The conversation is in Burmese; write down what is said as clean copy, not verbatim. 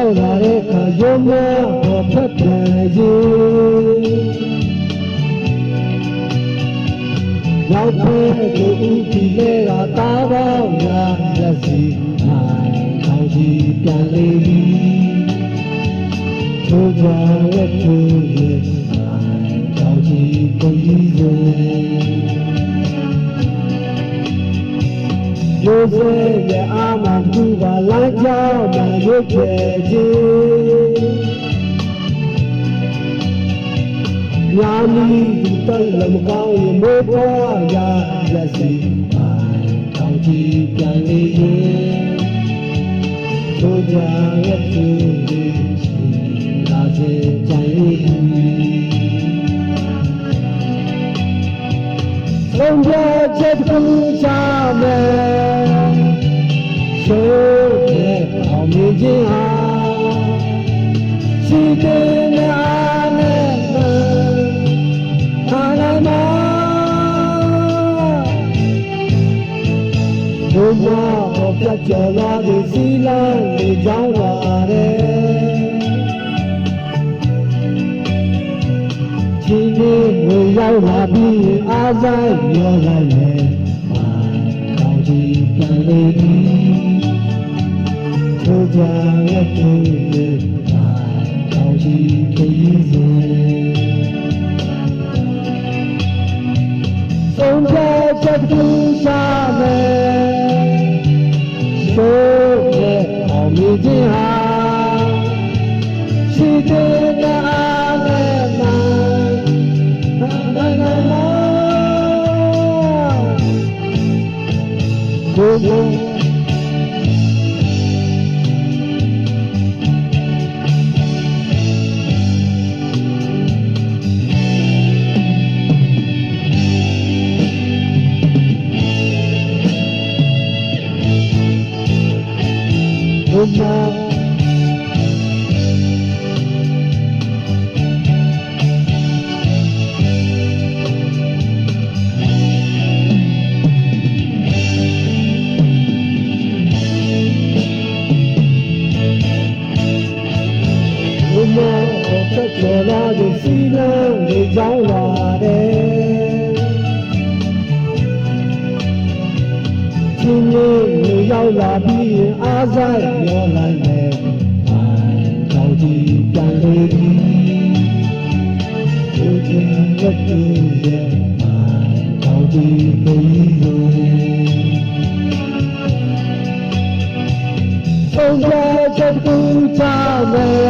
ရောက်လာတဲ့အခါရုံးများပေါ်ဖက်ပြန်ရေနောက်ဖက်ကိုဦးကြည့်လဲကတားပေါင်းရာလက်စီနိုင်ကောင်းစီပြန်လေပြီထိုးကြရဲ့ထိုးရဲ့နိုင်ကောင်းစီကိုကြီးစေရိုးစေရဲ့အာမသူပါလမ်းကြောင်းမှရွတ်ခဲ့ခြင်းညာမီဒီတလမကောင်းရင်မေပွားရလက်စီကောင်းကြည့်ပြန်လေရင်ထိုးကြရဲ့သူတွေရှိလာစေကြ၏ဆုံးဖြတ်ချက်တစ်ခုချမယ်ဆိုတဲ့အောင်မြင်ခြင်းဟာရှိတဲ့အားနဲ့ဟာလာမဘုရားဟောပြကြလာတဲ့စီလန်းတွေကြောင်းလာတယ်ချင်းချင်းဝင်ရောက်လာပြီးအားစားရောလိုက်လေကောင်းစီပြန်လေထိုးကြရဲ့ထိုးရဲ့ကောင်းစီကြီးစေဆုံးဖြတ်ချက်တစ်ခုချမယ်ဆိုတဲ့အောင်မြင်ခြင်းဟာရှိတဲ့အားနဲ့မှဘုရားဘုရားဆက်ချလာတဲ့စီလန်းတွေကြောင်းလာတယ်ချင်းလေးရောက်လာပြီးအားစားရောလိုက်တယ်ကောင်းကြည့်ပြန်လေပြီဘုရားရဲ့သူရဲ့ကောင်းကြည့်ပြီးဆုံးဖြတ်ချက်တစ်ခုချမယ်